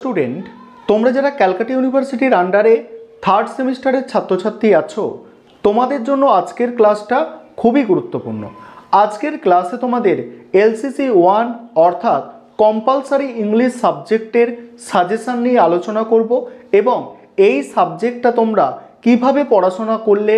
Student, তোমরা যারা ক্যালকাটা ইউনিভার্সিটির আন্ডারে থার্ড সেমিস্টারের ছাত্রছাত্রী আছো, তোমাদের জন্য আজকের ক্লাসটা খুবই গুরুত্বপূর্ণ। আজকের ক্লাসে তোমাদের এলসিসি 1 অর্থাৎ কম্পালসারি ইংলিশ সাবজেক্টের সাজেশান নিয়ে আলোচনা করব এবং এই সাবজেক্টটা তোমরা কিভাবে পড়াশোনা করলে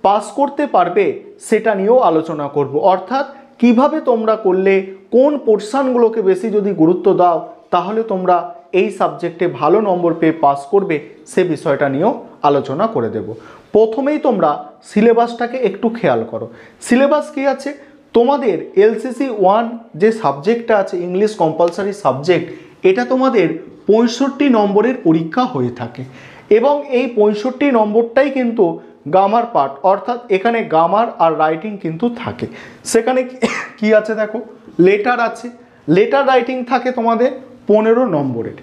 পাস করতে পারবে সেটা নিয়েও আলোচনা করব। অর্থাৎ কিভাবে তোমরা করলে কোন পোর্শনগুলোকে বেশি যদি গুরুত্ব দাও তাহলে তোমরা এই সাবজেক্টে ভালো নম্বর পেয়ে পাস করবে, সে বিষয়টা নিয়েও আলোচনা করে দেব। প্রথমেই তোমরা সিলেবাসটাকে একটু খেয়াল করো। সিলেবাস কি আছে? তোমাদের এলসিসি 1 যে সাবজেক্টটা আছে ইংলিশ কম্পালসারি সাবজেক্ট, এটা তোমাদের 65 নম্বরের পরীক্ষা হয়ে থাকে এবং এই 65 নম্বরটাই কিন্তু গ্রামার পার্ট, অর্থাৎ এখানে গ্রামার আর রাইটিং কিন্তু থাকে। সেখানে কি আছে দেখো, লেটার আছে, লেটার রাইটিং থাকে তোমাদের 15 নম্বরের।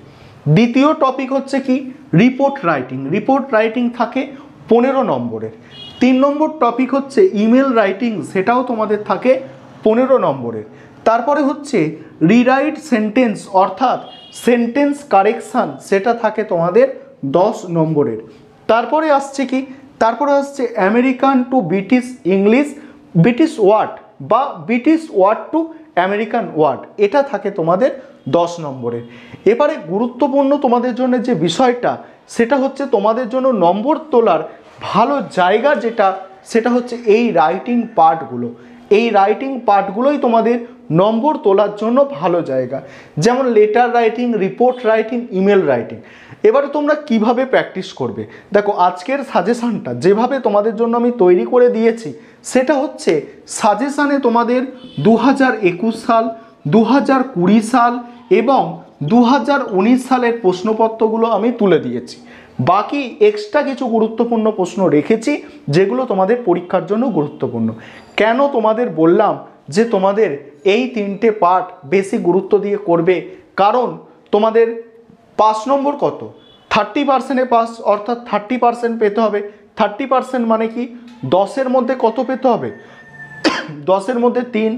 দ্বিতীয় টপিক হচ্ছে কি রিপোর্ট রাইটিং, রিপোর্ট রাইটিং থাকে 15 নম্বরের। 3 নম্বর টপিক হচ্ছে ইমেল রাইটিং, সেটাও তোমাদের থাকে 15 নম্বরের। তারপরে হচ্ছে রিরাইট সেন্টেন্স অর্থাৎ সেন্টেন্স কারেকশান, সেটা থাকে তোমাদের 10 নম্বরের। তারপরে আসছে কি, তারপরে আসছে American to British English, British word বা British word to American word, এটা থাকে তোমাদের 10 নম্বরের। এবারে গুরুত্বপূর্ণ তোমাদের জন্য যে বিষয়টা, সেটা হচ্ছে তোমাদের জন্য নম্বর তোলার ভালো জায়গা যেটা, সেটা হচ্ছে এই রাইটিং পার্টগুলো। এই রাইটিং পার্টগুলোই তোমাদের নম্বর তোলার জন্য ভালো জায়গা, যেমন letter writing, report writing, email writing. এবারে তোমরা কিভাবে প্র্যাকটিস করবে, দেখো আজকের সাজেশানটা যেভাবে তোমাদের জন্য আমি তৈরি করে দিয়েছি, সেটা হচ্ছে সাজেশানে তোমাদের 2021 সাল, 2020 সাল এবং 2019 সালের প্রশ্নপত্রগুলো আমি তুলে দিয়েছি। বাকি এক্সট্রা কিছু গুরুত্বপূর্ণ প্রশ্ন রেখেছি যেগুলো তোমাদের পরীক্ষার জন্য গুরুত্বপূর্ণ। কেন তোমাদের বললাম যে তোমাদের এই 3টে পার্ট বেশি গুরুত্ব দিয়ে করবে, কারণ তোমাদের পাস নম্বর কত, 30%-এ পাস, অর্থাৎ 30% পেতে হবে। 30% মানে কি, 10-এর মধ্যে কত পেতে হবে, 10-এর মধ্যে 3,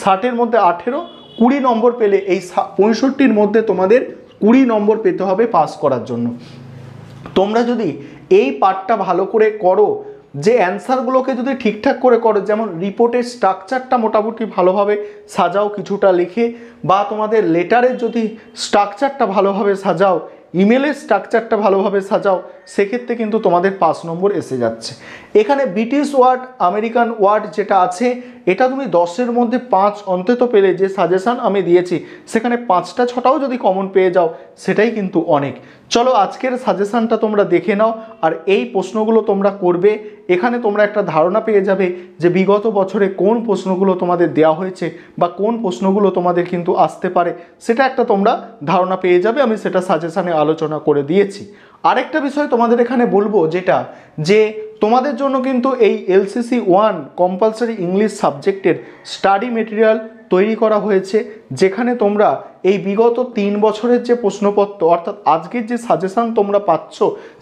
60-এর মধ্যে 18, 20 নম্বর পেলে এই 65-র মধ্যে তোমাদের 20 নম্বর পেতে হবে পাস করার জন্য। তোমরা যদি এই পার্টটা ভালো করে করো, যে অ্যান্সারগুলোকে যদি ঠিকঠাক করে করো, যেমন রিপোর্টের স্ট্রাকচারটা মোটামুটি ভালোভাবে সাজাও কিছুটা লিখে, বা তোমাদের লেটারের যদি স্ট্রাকচারটা ভালোভাবে সাজাও, ইমেলের স্ট্রাকচারটা ভালোভাবে সাজাও, সেক্ষেত্রে কিন্তু তোমাদের 5 নম্বর এসে যাচ্ছে। এখানে ব্রিটিশ ওয়ার্ড, আমেরিকান ওয়ার্ড যেটা আছে, এটা তুমি 10-এর মধ্যে 5 অন্তত পেলে, যে সাজেশান আমি দিয়েছি সেখানে 5টা 6টাও যদি কমন পেয়ে যাও, সেটাই কিন্তু অনেক। চলো আজকের সাজেশানটা তোমরা দেখে নাও আর এই প্রশ্নগুলো তোমরা করবে। এখানে তোমরা একটা ধারণা পেয়ে যাবে যে বিগত বছরে কোন প্রশ্নগুলো তোমাদের দেওয়া হয়েছে বা কোন প্রশ্নগুলো তোমাদের কিন্তু আসতে পারে, সেটা একটা তোমরা ধারণা পেয়ে যাবে। আমি সেটা সাজেশানে আলোচনা করে দিয়েছি। আরেকটা বিষয় তোমাদের এখানে বলবো, যেটা যে তোমাদের জন্য কিন্তু এই এলসিসি 1 কম্পালসারি ইংলিশ সাবজেক্টের স্টাডি মেটেরিয়াল তৈরি করা হয়েছে, যেখানে তোমরা এই বিগত 3 বছরের যে প্রশ্নপত্র অর্থাৎ আজকের যে সাজেশান তোমরা পাচ্ছ,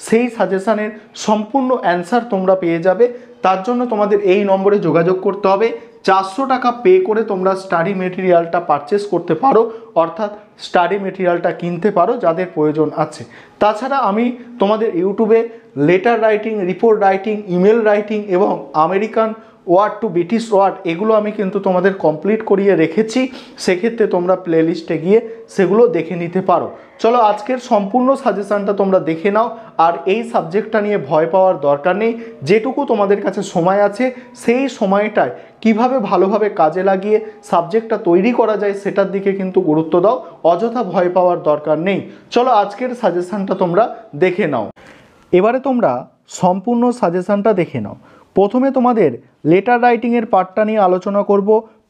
সেই সাজেশানের সম্পূর্ণ অ্যান্সার তোমরা পেয়ে যাবে। তার জন্য তোমাদের এই নম্বরে যোগাযোগ করতে হবে। 400 টাকা পে করে তোমরা স্টাডি মেটেরিয়ালটা পারচেস করতে পারো, অর্থাৎ স্টাডি মেটেরিয়ালটা কিনতে পারো যাদের প্রয়োজন আছে। তাছাড়া আমি তোমাদের ইউটিউবে letter writing, report writing, email writing এবং American word to British word, এগুলো আমি কিন্তু তোমাদের কমপ্লিট করিয়ে রেখেছি। সেক্ষেত্রে তোমরা প্লেলিস্টে গিয়ে সেগুলো দেখে নিতে পারো। চলো আজকের সম্পূর্ণ সাজেশানটা তোমরা দেখে নাও। আর এই সাবজেক্টটা নিয়ে ভয় পাওয়ার দরকার নেই। যেটুকু তোমাদের কাছে সময় আছে, সেই সময়টায় কিভাবে ভালোভাবে কাজে লাগিয়ে সাবজেক্টটা তৈরি করা যায় সেটার দিকে কিন্তু গুরুত্ব দাও। অযথা ভয় পাওয়ার দরকার নেই। চলো আজকের সাজেশানটা তোমরা দেখে নাও। এবারে তোমরা সম্পূর্ণ সাজেশানটা দেখে নাও। প্রথমে তোমাদের লেটার রাইটিংয়ের পার্টটা নিয়ে আলোচনা করব।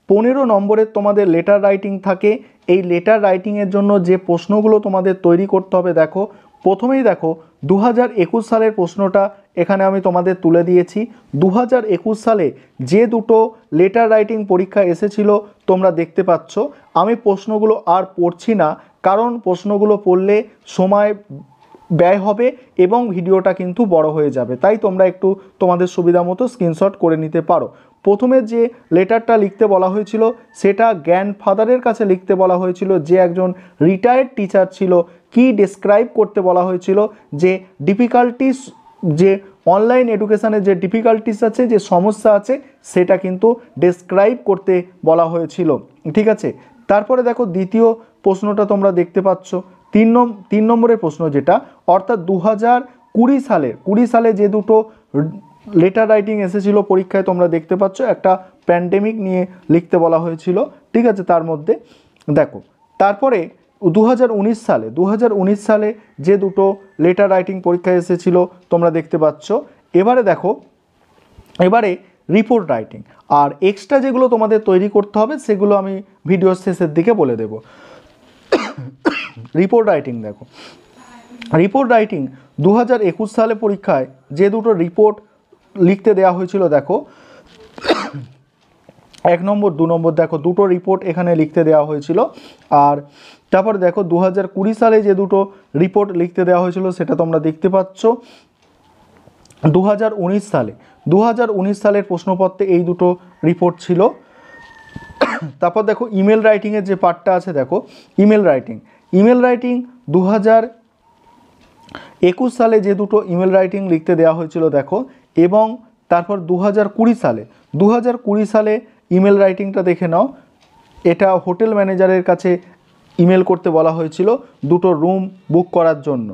15 নম্বরের তোমাদের লেটার রাইটিং থাকে। এই লেটার রাইটিংয়ের জন্য যে প্রশ্নগুলো তোমাদের তৈরি করতে হবে, দেখো প্রথমেই দেখো 2021 সালের প্রশ্নটা এখানে আমি তোমাদের তুলে দিয়েছি। 2021 সালে যে দুটো লেটার রাইটিং পরীক্ষা এসেছিল তোমরা দেখতে পাচ্ছ। আমি প্রশ্নগুলো আর পড়ছি না, কারণ প্রশ্নগুলো পড়লে সময় ব্যয় হবে এবং ভিডিওটা কিন্তু বড় হয়ে যাবে, তাই তোমরা একটু তোমাদের সুবিধা মতো স্ক্রিনশট করে নিতে পারো। প্রথমে যে লেটারটা লিখতে বলা হয়েছিল সেটা গ্র্যান্ডফাদারের কাছে লিখতে বলা হয়েছিল, যে একজন রিটায়ার্ড টিচার ছিল। কি ডেসক্রাইব করতে বলা হয়েছিল, যে ডিফিকাল্টিস, যে অনলাইন এডুকেশানের যে ডিফিকাল্টিস আছে, যে সমস্যা আছে, সেটা কিন্তু ডেসক্রাইব করতে বলা হয়েছিল। ঠিক আছে, তারপরে দেখো দ্বিতীয় প্রশ্নটা তোমরা দেখতে পাচ্ছ, তিন নম্বরের প্রশ্ন যেটা, অর্থাৎ 2020 সালে যে দুটো লেটার রাইটিং এসেছিল পরীক্ষায় তোমরা দেখতে পাচ্ছ, একটা প্যান্ডেমিক নিয়ে লিখতে বলা হয়েছিল। ঠিক আছে, তার মধ্যে দেখো তারপরে 2019 সালে যে দুটো লেটার রাইটিং পরীক্ষায় এসেছিল তোমরা দেখতে পাচ্ছ। এবারে দেখো, এবারে রিপোর্ট রাইটিং, আর এক্সট্রা যেগুলো তোমাদের তৈরি করতে হবে সেগুলো আমি ভিডিওর শেষের দিকে বলে দেব। রিপোর্ট রাইটিং দেখো, রিপোর্ট রাইটিং 2021 সালে পরীক্ষায় যে দুটো রিপোর্ট লিখতে দেওয়া হয়েছিল দেখো, 1 নম্বর 2 নম্বর, দেখো দুটো রিপোর্ট এখানে লিখতে দেওয়া হয়েছিল। আর তারপর দেখো 2020 সালে যে দুটো রিপোর্ট লিখতে দেওয়া হয়েছিল সেটা তোমরা দেখতে পাচ্ছ 2019 সালের প্রশ্নপত্রে এই দুটো রিপোর্ট ছিল। তারপর দেখো ইমেল রাইটিংয়ের যে পার্টটা আছে, দেখো ইমেল রাইটিং 2021 সালে যে দুটো ইমেল রাইটিং লিখতে দেওয়া হয়েছিল দেখো, এবং তারপর 2020 সালে ইমেল রাইটিংটা দেখে নাও, এটা হোটেল ম্যানেজারের কাছে ইমেল করতে বলা হয়েছিল দুটো রুম বুক করার জন্য।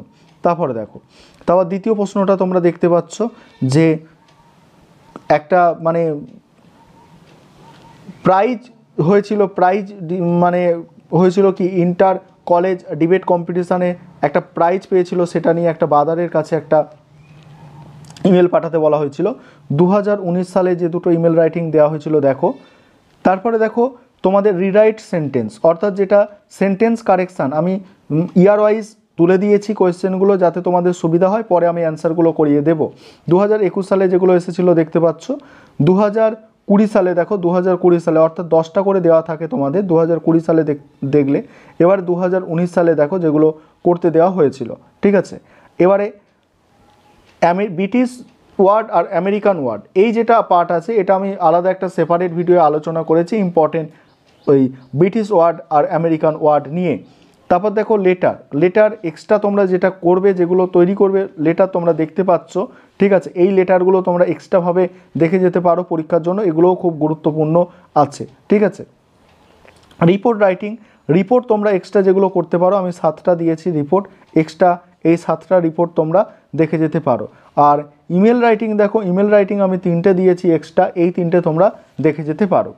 তারপরে দেখো, তারপর দ্বিতীয় প্রশ্নটা তোমরা দেখতে পাচ্ছ, যে একটা মানে প্রাইজ হয়েছিল কি, ইন্টার কলেজ ডিবেট কম্পিটিশানে একটা প্রাইজ পেয়েছিল, সেটা নিয়ে একটা বাদারের কাছে একটা ইমেল পাঠাতে বলা হয়েছিল। 2019 সালে যে দুটো ইমেল রাইটিং দেওয়া হয়েছিল দেখো। তারপরে দেখো তোমাদের রিরাইট সেন্টেন্স, অর্থাৎ যেটা সেন্টেন্স কারেকশান, আমি ইয়ার ওয়াইজ তুলে দিয়েছি কোয়েশ্চেনগুলো যাতে তোমাদের সুবিধা হয়, পরে আমি অ্যান্সারগুলো করিয়ে দেব। 2021 সালে যেগুলো এসেছিলো দেখতে পাচ্ছ। 2020 সালে দেখো, 2020 সালে অর্থাৎ 10টা করে দেওয়া থাকে তোমাদের, 2020 সালে দেখলে। এবার 2019 সালে দেখো যেগুলো করতে দেওয়া হয়েছিল। ঠিক আছে, এবারে ব্রিটিশ ওয়ার্ড আর আমেরিকান ওয়ার্ড, এই যেটা পার্ট আছে এটা আমি আলাদা একটা সেপারেট ভিডিও আলোচনা করেছি, ইম্পর্টেন্ট ওই ব্রিটিশ ওয়ার্ড আর আমেরিকান ওয়ার্ড নিয়ে। তারপর দেখো লেটার এক্সট্রা তোমরা যেটা করবে, যেগুলো তৈরি করবে লেটার তোমরা দেখতে পাচ্ছ। ঠিক আছে, এই লেটারগুলো তোমরা এক্সট্রাভাবে দেখে যেতে পারো পরীক্ষার জন্য, এগুলোও খুব গুরুত্বপূর্ণ আছে। ঠিক আছে, রিপোর্ট রাইটিং, রিপোর্ট তোমরা এক্সট্রা যেগুলো করতে পারো, আমি 7টা দিয়েছি রিপোর্ট এক্সট্রা, এই 7টা রিপোর্ট তোমরা দেখে যেতে পারো। আর ইমেল রাইটিং দেখো, ইমেল রাইটিং আমি 3টে দিয়েছি এক্সট্রা, এই 3টে তোমরা দেখে যেতে পারো।